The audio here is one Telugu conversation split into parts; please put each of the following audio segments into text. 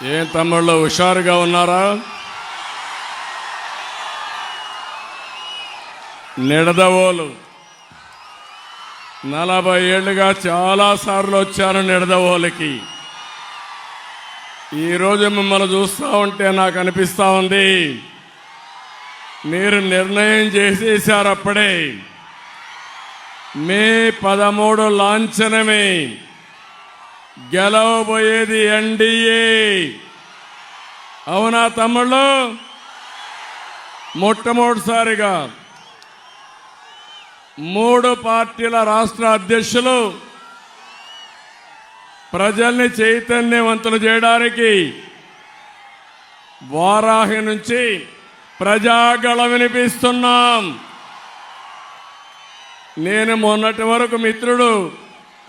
ఏం తమ్ముళ్ళు హుషారుగా ఉన్నారా? నిడదవోలు 40 ఏళ్ళుగా చాలాసార్లు వచ్చాను నిడదవోలుకి. ఈరోజు మిమ్మల్ని చూస్తూ ఉంటే నాకు అనిపిస్తూ ఉంది, మీరు నిర్ణయం చేసేశారు అప్పుడే. మే 13 లాంఛనమే, గెలవబోయేది ఎన్డీఏ. అవునా తమ్ముళ్ళు? మొట్టమొదటిసారిగా 3 పార్టీల రాష్ట్ర అధ్యక్షులు ప్రజల్ని చైతన్యవంతులు చేయడానికి వారాహి నుంచి ప్రజాగళ వినిపిస్తున్నాం. నేను మొన్నటి వరకు మిత్రుడు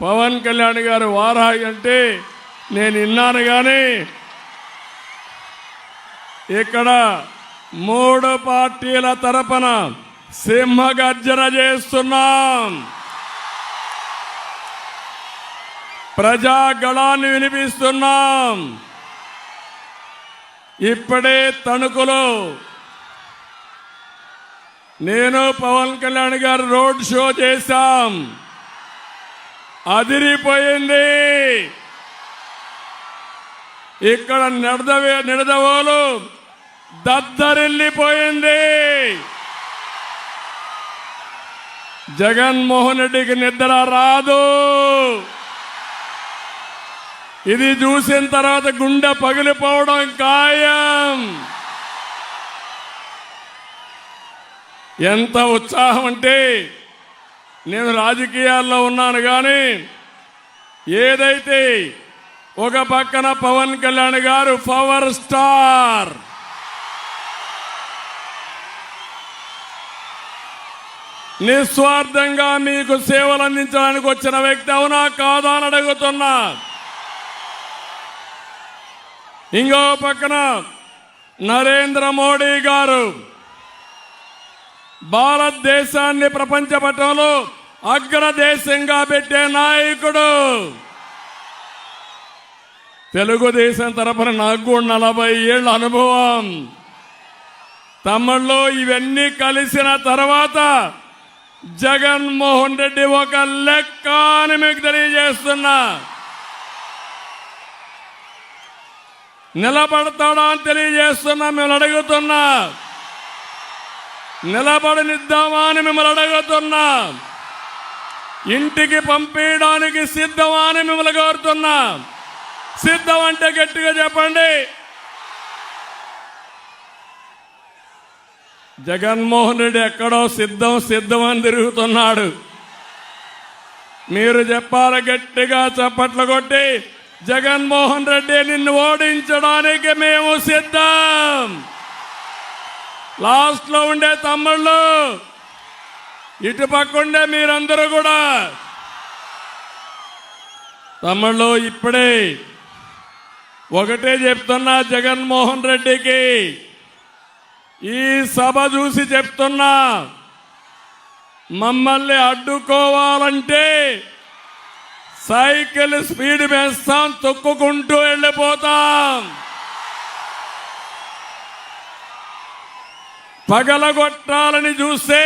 పవన్ కళ్యాణ్ గారు వారాహి అంటే నేను విన్నాను, కానీ ఇక్కడ 3 పార్టీల తరపున సింహగర్జన చేస్తున్నాం. ప్రజాగళాన్ని వినిపిస్తున్నాం. ఇప్పుడే తణుకులో నేను పవన్ కళ్యాణ్ గారు రోడ్ షో చేశాం, అదిరిపోయింది. ఇక్కడ నిడదవోలు దద్దరిల్లిపోయింది. జగన్మోహన్ రెడ్డికి నిద్ర రాదు. ఇది చూసిన తర్వాత గుండె పగిలిపోవడం ఖాయం. ఎంత ఉత్సాహం అంటే, నేను రాజకీయాల్లో ఉన్నాను, కానీ ఏదైతే ఒక పక్కన పవన్ కళ్యాణ్ గారు పవర్ స్టార్, నిస్వార్థంగా మీకు సేవలు అందించడానికి వచ్చిన వ్యక్తి, అవునా కాదా అని అడుగుతున్నా. ఇంకో పక్కన నరేంద్ర మోడీ గారు భారతదేశాన్ని ప్రపంచ పటంలో అగ్రదేశంగా పెట్టే నాయకుడు. తెలుగుదేశం తరఫున నాకు 40 ఏళ్ల అనుభవం. తమ్ముళ్ళు, ఇవన్నీ కలిసిన తర్వాత జగన్మోహన్ రెడ్డి ఒక లెక్క అని మీకు తెలియజేస్తున్నా. నిలబడతాడా అని తెలియజేస్తున్నా. మిమ్మల్ని అడుగుతున్నా, నిలబడనిద్దామా అని మిమ్మల్ని అడుగుతున్నా. ఇంటికి పంపించడానికి సిద్ధమా అని మిమ్మల్ని కోరుతున్నా. సిద్ధం అంటే గట్టిగా చెప్పండి. జగన్మోహన్ రెడ్డి ఎక్కడో సిద్ధం అని తిరుగుతున్నాడు. మీరు చెప్పాలి గట్టిగా, చప్పట్లు కొట్టి, జగన్మోహన్ రెడ్డి నిన్ను ఓడించడానికి మేము సిద్ధం. లాస్ట్ లో ఉండే తమ్ముళ్ళు, ఇటు పక్కుండే మీరందరూ కూడా. తమ్ముళ్ళు, ఇప్పుడే ఒకటే చెప్తున్నా జగన్మోహన్ రెడ్డికి, ఈ సభ చూసి చెప్తున్నా, మమ్మల్ని అడ్డుకోవాలంటే సైకిల్ స్పీడ్ వేస్తాం, తొక్కుకుంటూ వెళ్ళిపోతాం. పగలగొట్టాలని చూస్తే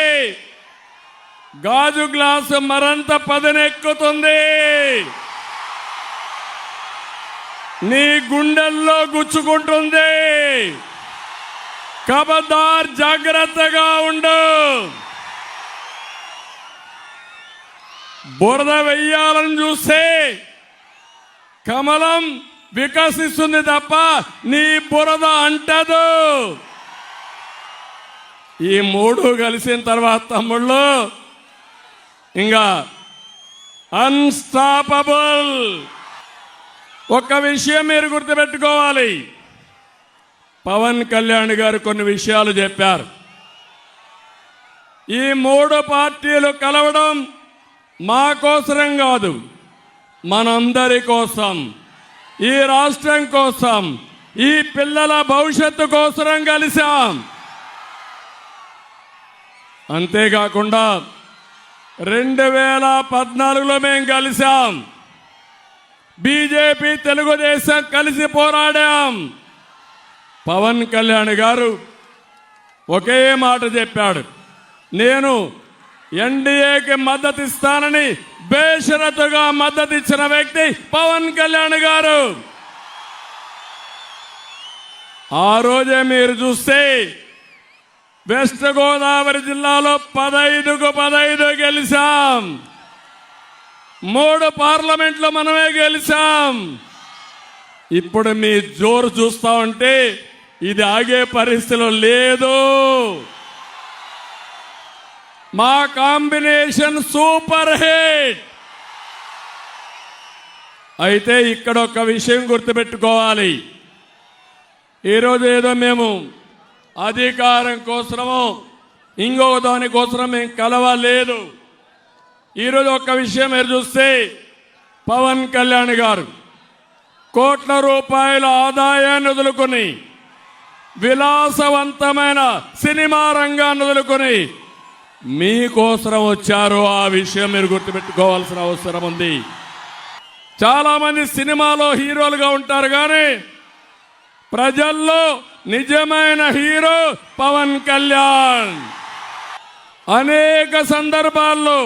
గాజు గ్లాసు మరంత పదనెక్కుతుంది. నీ గుండెల్లో గుచ్చుకుంటుంది. ఖబర్దార్, జాగ్రత్తగా ఉండు. బురద వెయ్యాలని చూస్తే కమలం వికసిస్తుంది తప్ప నీ బురద అంటదు. ఈ 3 కలిసిన తర్వాత తమ్ముళ్ళు ఇంకా అన్స్టాపబుల్. ఒక్క విషయం మీరు గుర్తుపెట్టుకోవాలి, పవన్ కళ్యాణ్ గారు కొన్ని విషయాలు చెప్పారు. ఈ 3 పార్టీలు కలవడం మా కోసరం కాదు, మనందరి కోసం, ఈ రాష్ట్రం కోసం, ఈ పిల్లల భవిష్యత్తు కోసరం కలిశాం. అంతేకాకుండా 2014లో మేము కలిశాం. బీజేపీ తెలుగుదేశం కలిసి పోరాడాం. పవన్ కళ్యాణ్ గారు ఒకే మాట చెప్పాడు, నేను ఎన్డీఏకి మద్దతు ఇస్తానని బేషరతుగా మద్దతు ఇచ్చిన వ్యక్తి పవన్ కళ్యాణ్ గారు. ఆ రోజే మీరు చూస్తే వెస్ట్ గోదావరి జిల్లాలో 15కు 15 గెలిచాం. 3 పార్లమెంట్లో మనమే గెలిచాం. ఇప్పుడు మీ జోరు చూస్తా ఉంటే ఇది ఆగే పరిస్థితిలో లేదు. మా కాంబినేషన్ సూపర్ హిట్. అయితే ఇక్కడ ఒక విషయం గుర్తుపెట్టుకోవాలి. ఈరోజు ఏదో మేము అధికారం కోసమో ఇంకో దానికోసం మేము కలవలేదు. ఈరోజు ఒక విషయం మీరు చూస్తే పవన్ కళ్యాణ్ గారు కోట్ల రూపాయల ఆదాయాన్ని వదులుకొని విలాసవంతమైన సినిమా రంగాన్ని వదులుకొని మీకోసం వచ్చారు. ఆ విషయం మీరు గుర్తుపెట్టుకోవాల్సిన అవసరం ఉంది. చాలా మంది సినిమాలో హీరోలుగా ఉంటారు, కానీ ప్రజల్లో నిజమైన హీరో పవన్ కళ్యాణ్. అనేక సందర్భాల్లో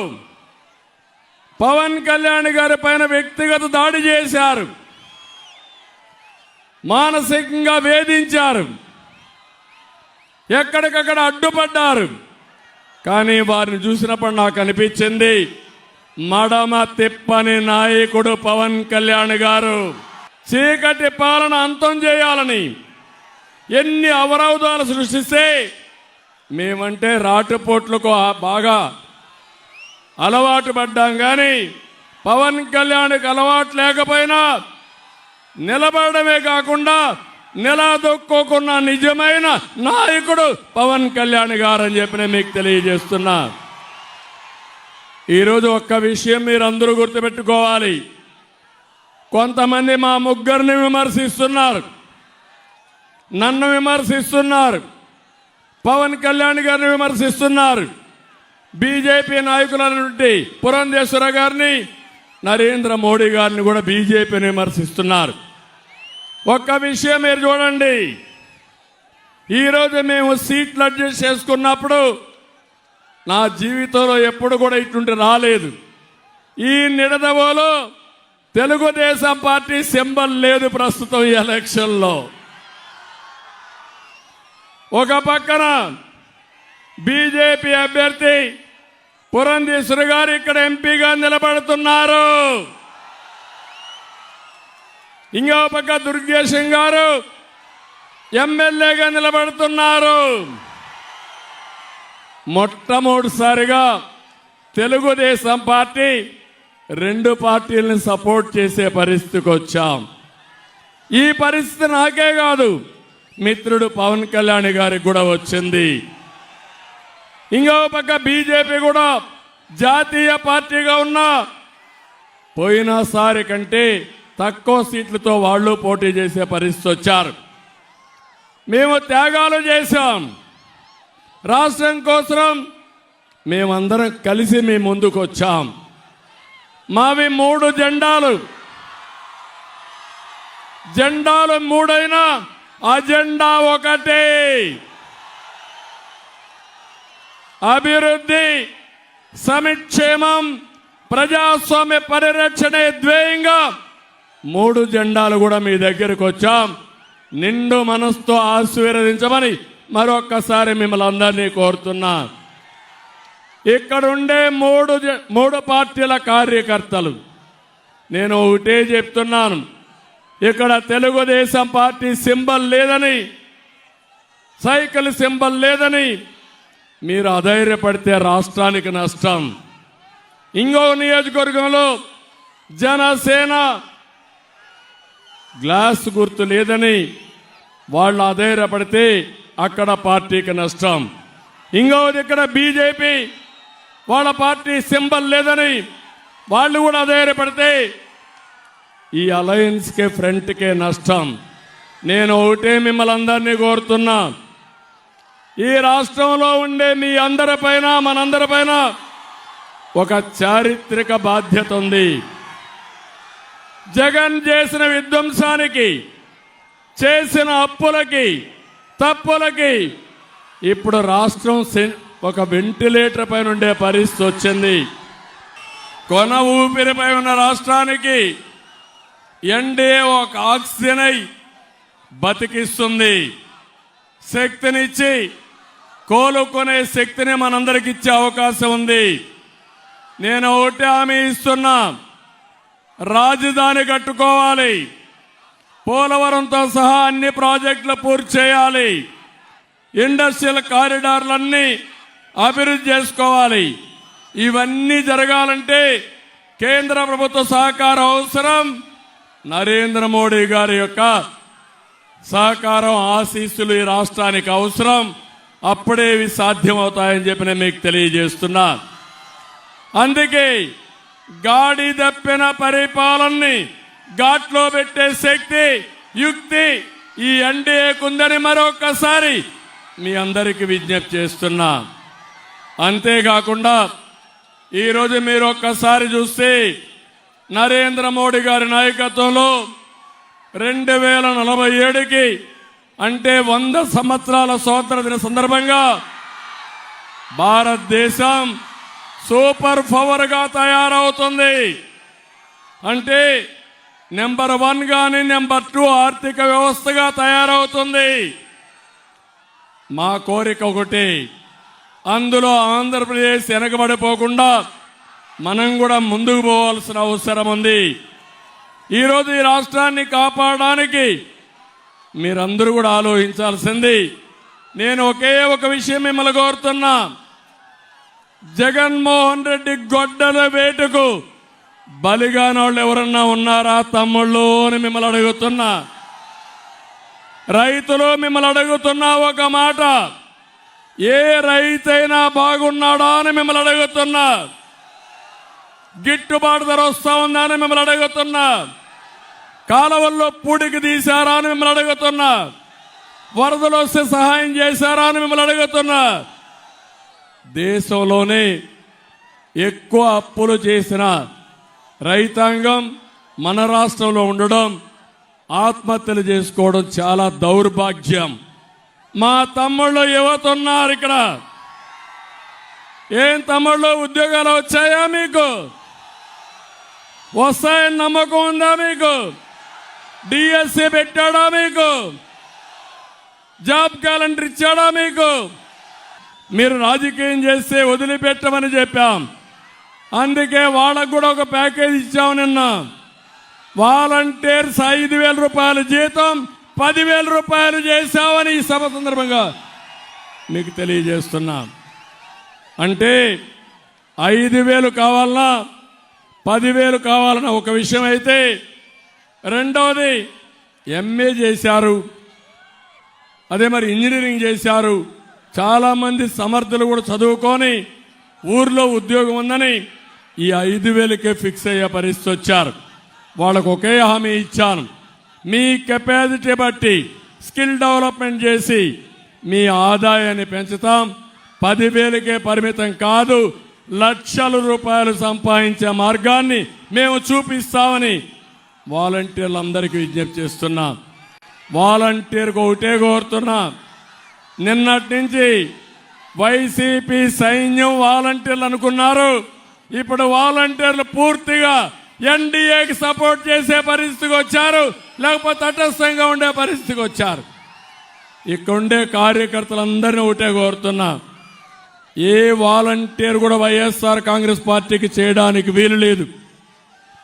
పవన్ కళ్యాణ్ గారి పైన వ్యక్తిగత దాడి చేశారు, మానసికంగా వేధించారు, ఎక్కడికక్కడ అడ్డుపడ్డారు. కానీ వారిని చూసినప్పుడు నాకు అనిపించింది, మడమ తిప్పని నాయకుడు పవన్ కళ్యాణ్ గారు. చీకటి పాలన అంతం చేయాలని ఎన్ని అవరోధాలు సృష్టిస్తే మేమంటే రాటుపోట్లకు బాగా అలవాటు పడ్డాం. కానీ పవన్ కళ్యాణ్కి అలవాటు లేకపోయినా నిలబడమే కాకుండా నిలదొక్కున్న నిజమైన నాయకుడు పవన్ కళ్యాణ్ గారు అని చెప్పి నేను మీకు తెలియజేస్తున్నా. ఈరోజు ఒక్క విషయం మీరందరూ గుర్తుపెట్టుకోవాలి. కొంతమంది మా ముగ్గురిని విమర్శిస్తున్నారు, నన్ను విమర్శిస్తున్నారు, పవన్ కళ్యాణ్ గారిని విమర్శిస్తున్నారు, బీజేపీ నాయకులైనటువంటి పురంధేశ్వర గారిని, నరేంద్ర మోడీ గారిని కూడా బీజేపీని విమర్శిస్తున్నారు. ఒక్క విషయం మీరు చూడండి, ఈరోజు మేము సీట్లు అడ్జస్ట్ చేసుకున్నప్పుడు నా జీవితంలో ఎప్పుడు కూడా ఇటువంటి రాలేదు. ఈ నిడదవోలో తెలుగుదేశం పార్టీ సింబల్ లేదు ప్రస్తుతం ఈ ఎలక్షన్లో. ఒక పక్కన బీజేపీ అభ్యర్థి పురంధేశ్వరి గారు ఇక్కడ ఎంపీగా నిలబడుతున్నారు, ఇంకో పక్క దుర్గేశం గారు ఎమ్మెల్యేగా నిలబడుతున్నారు. మొట్టమొదటిసారిగా తెలుగుదేశం పార్టీ 2 పార్టీలను సపోర్ట్ చేసే పరిస్థితికి వచ్చాం. ఈ పరిస్థితి నాకే కాదు, మిత్రుడు పవన్ కళ్యాణ్ గారికి కూడా వచ్చింది. ఇంకో పక్క బీజేపీ కూడా జాతీయ పార్టీగా ఉన్నా పోయినసారి కంటే తక్కువ సీట్లతో వాళ్ళు పోటీ చేసే పరిస్థితి వచ్చారు. మేము త్యాగాలు చేశాం రాష్ట్రం కోసం. మేమందరం కలిసి మీ ముందుకు వచ్చాం. మావి 3 జెండాలు, జెండాలు 3 అయినా అజెండా ఒకటే, అభివృద్ధి, సంక్షేమం, ప్రజాస్వామ్య పరిరక్షణే ధ్యేయంగా 3 జెండాలు కూడా మీ దగ్గరకు వచ్చాం. నిండు మనసుతో ఆశీర్వదించమని మరొక్కసారి మిమ్మల్ని అందరినీ కోరుతున్నా. ఇక్కడుండే 3 పార్టీల కార్యకర్తలు నేను ఒకటే చెప్తున్నాను, ఇక్కడ తెలుగుదేశం పార్టీ సింబల్ లేదని, సైకిల్ సింబల్ లేదని మీరు అధైర్యపడితే రాష్ట్రానికి నష్టం. ఇంకో నియోజకవర్గంలో జనసేన గ్లాస్ గుర్తు లేదని వాళ్ళు అధైర్యపడితే అక్కడ పార్టీకి నష్టం. ఇంకోది ఇక్కడ బీజేపీ వాళ్ళ పార్టీ సింబల్ లేదని వాళ్ళు కూడా అధైర్యపడితే ఈ అలయన్స్కే ఫ్రంట్కే నష్టం. నేను ఒకటే మిమ్మల్ని అందరినీ కోరుతున్నా, ఈ రాష్ట్రంలో ఉండే మీ అందరిపైన మనందరిపైన ఒక చారిత్రక బాధ్యత ఉంది. జగన్ చేసిన విధ్వంసానికి, చేసిన అప్పులకి, తప్పులకి ఇప్పుడు రాష్ట్రం ఒక వెంటిలేటర్ పైన ఉండే పరిస్థితి వచ్చింది. కొన ఊపిరిపై ఉన్న రాష్ట్రానికి ఎన్డీఏ ఒక ఆక్సిజన్ అయి బతికిస్తుంది. శక్తినిచ్చి కోలుకునే శక్తిని మనందరికి ఇచ్చే అవకాశం ఉంది. నేను ఒకటి హామీ ఇస్తున్నా, రాజధాని కట్టుకోవాలి, పోలవరంతో సహా అన్ని ప్రాజెక్టులు పూర్తి చేయాలి, ఇండస్ట్రియల్ కారిడార్లన్నీ అభివృద్ధి చేసుకోవాలి. ఇవన్నీ జరగాలంటే కేంద్ర ప్రభుత్వ సహకారం అవసరం. నరేంద్ర మోడీ గారి యొక్క సహకారం, ఆశీస్సులు ఈ రాష్ట్రానికి అవసరం. అప్పుడే ఇవి సాధ్యమవుతాయని చెప్పి నేను మీకు తెలియజేస్తున్నా. అందుకే గాడి తప్పిన పరిపాలనని ఘాట్లో పెట్టే శక్తి, యుక్తి ఈ ఎన్డీఏకుందని మరొకసారి మీ అందరికీ విజ్ఞప్తి చేస్తున్నా. అంతేకాకుండా ఈరోజు మీరు ఒక్కసారి చూస్తే నరేంద్ర మోడీ గారి నాయకత్వంలో 2047కి అంటే 100 సంవత్సరాల స్వాతంత్ర దిన సందర్భంగా భారతదేశం సూపర్ పవర్ గా తయారవుతుంది. అంటే నెంబర్ 1 గాని నెంబర్ 2 ఆర్థిక వ్యవస్థగా తయారవుతుంది. మా కోరిక ఒకటి, అందులో ఆంధ్రప్రదేశ్ వెనకబడిపోకుండా మనం కూడా ముందుకు పోవాల్సిన అవసరం ఉంది. ఈరోజు ఈ రాష్ట్రాన్ని కాపాడడానికి మీరందరూ కూడా ఆలోచించాల్సింది. నేను ఒకే ఒక విషయం మిమ్మల్ని కోరుతున్నా, జగన్మోహన్ రెడ్డి గొడ్డల వేటుకు బలిగానోళ్ళు ఎవరన్నా ఉన్నారా తమ్ముళ్ళు అని మిమ్మల్ని అడుగుతున్నా. రైతులు మిమ్మల్ని అడుగుతున్నా ఒక మాట, ఏ రైతైనా బాగున్నాడా అని మిమ్మల్ని అడుగుతున్నా. గిట్టుబాటు ధర వస్తా ఉందా అని మిమ్మల్ని అడుగుతున్నా. కాలువల్లో పూడికి తీశారా అని మిమ్మల్ని అడుగుతున్నా. వరదలు వస్తే సహాయం చేశారా అని మిమ్మల్ని అడుగుతున్నా. దేశంలోనే ఎక్కువ అప్పులు చేసిన రైతాంగం మన రాష్ట్రంలో ఉండడం, ఆత్మహత్యలు చేసుకోవడం చాలా దౌర్భాగ్యం. మా తమ్ముళ్ళు యువత ఉన్నారు ఇక్కడ. ఏం తమ్ముళ్ళు, ఉద్యోగాలు వచ్చాయా మీకు? వస్తాయని నమ్మకం ఉందా మీకు? డిఎస్సి పెట్టాడా మీకు? జాబ్ క్యాలెండర్ ఇచ్చాడా మీకు? మీరు రాజకీయం చేస్తే వదిలిపెట్టమని చెప్పాం. అందుకే వాళ్ళకు కూడా ఒక ప్యాకేజ్ ఇచ్చాం. నిన్న వాలంటీర్స్ 5,000 రూపాయల జీతం 10,000 రూపాయలు చేశామని ఈ సభ సందర్భంగా మీకు తెలియజేస్తున్నా. అంటే 5,000 కావాలన్నా 10,000 కావాలన్న ఒక విషయం అయితే, రెండవది ఎంఏ చేశారు, అదే మరి ఇంజనీరింగ్ చేశారు. చాలా మంది సమర్థులు కూడా చదువుకొని ఊర్లో ఉద్యోగం ఉందని ఈ 5,000కే ఫిక్స్ అయ్యే పరిస్థితి వచ్చారు. వాళ్ళకు ఒకే హామీ ఇచ్చాను, మీ కెపాసిటీ బట్టి స్కిల్ డెవలప్మెంట్ చేసి మీ ఆదాయాన్ని పెంచుతాం. 10,000కే పరిమితం కాదు, లక్షల రూపాయలు సంపాదించే మార్గాన్ని మేము చూపిస్తామని వాలంటీర్లందరికీ విజ్ఞప్తి చేస్తున్నా. వాలంటీర్కు ఒకటే కోరుతున్నా, నిన్నటి నుంచి వైసీపీ సైన్యం వాలంటీర్లు అనుకున్నారు. ఇప్పుడు వాలంటీర్లు పూర్తిగా ఎన్డీఏకి సపోర్ట్ చేసే పరిస్థితికి వచ్చారు, లేకపోతే తటస్థంగా ఉండే పరిస్థితికి వచ్చారు. ఇక్కడ ఉండే కార్యకర్తలందరినీ ఒకటే కోరుతున్నా, ఏ వాలంటీర్ కూడా వైఎస్ఆర్ కాంగ్రెస్ పార్టీకి చేయడానికి వీలు లేదు.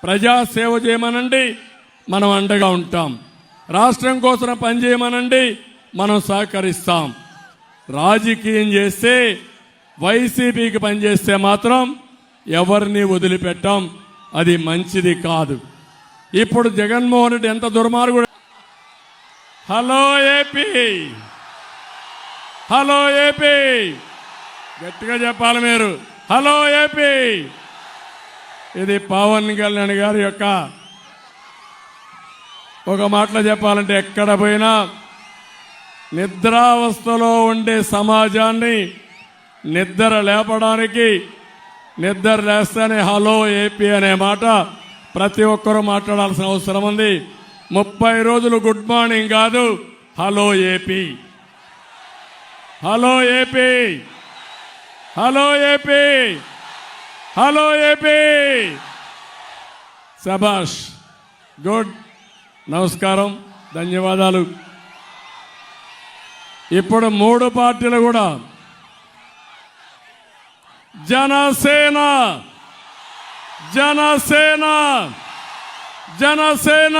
ప్రజాసేవ చేయమనండి, మనం అండగా ఉంటాం. రాష్ట్రం కోసం పనిచేయమనండి, మనం సహకరిస్తాం. రాజకీయం చేస్తే, వైసీపీకి పనిచేస్తే మాత్రం ఎవరిని వదిలిపెట్టాం. అది మంచిది కాదు. ఇప్పుడు జగన్మోహన్ రెడ్డి ఎంత దుర్మార్గుడు. హలో ఏపీ, హలో ఏపీ, గట్టిగా చెప్పాలి మీరు. Hello AP. ఇది పవన్ కళ్యాణ్ గారి యొక్క ఒక మాటలో చెప్పాలంటే, ఎక్కడ పోయినా నిద్రావస్థలో ఉండే సమాజాన్ని నిద్ర లేపడానికి, నిద్ర లేస్తేనే హలో ఏపీ అనే మాట ప్రతి ఒక్కరూ మాట్లాడాల్సిన అవసరం ఉంది. 30 రోజులు గుడ్ మార్నింగ్ కాదు, hello AP, hello AP, hello AP, hello AP. శభాష్, గుడ్, నమస్కారం, ధన్యవాదాలు. ఇప్పుడు 3 పార్టీలు కూడా Janasena, Janasena, Janasena,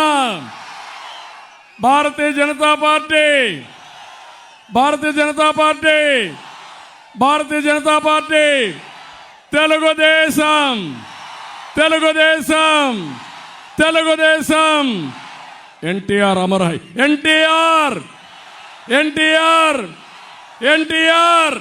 Bharatiya Janata party, Bharatiya Janata party, Bharatiya Janata party, Telugu Desam, Telugu Desam, Telugu Desam. NTR Amar high, NTR, NTR, NTR.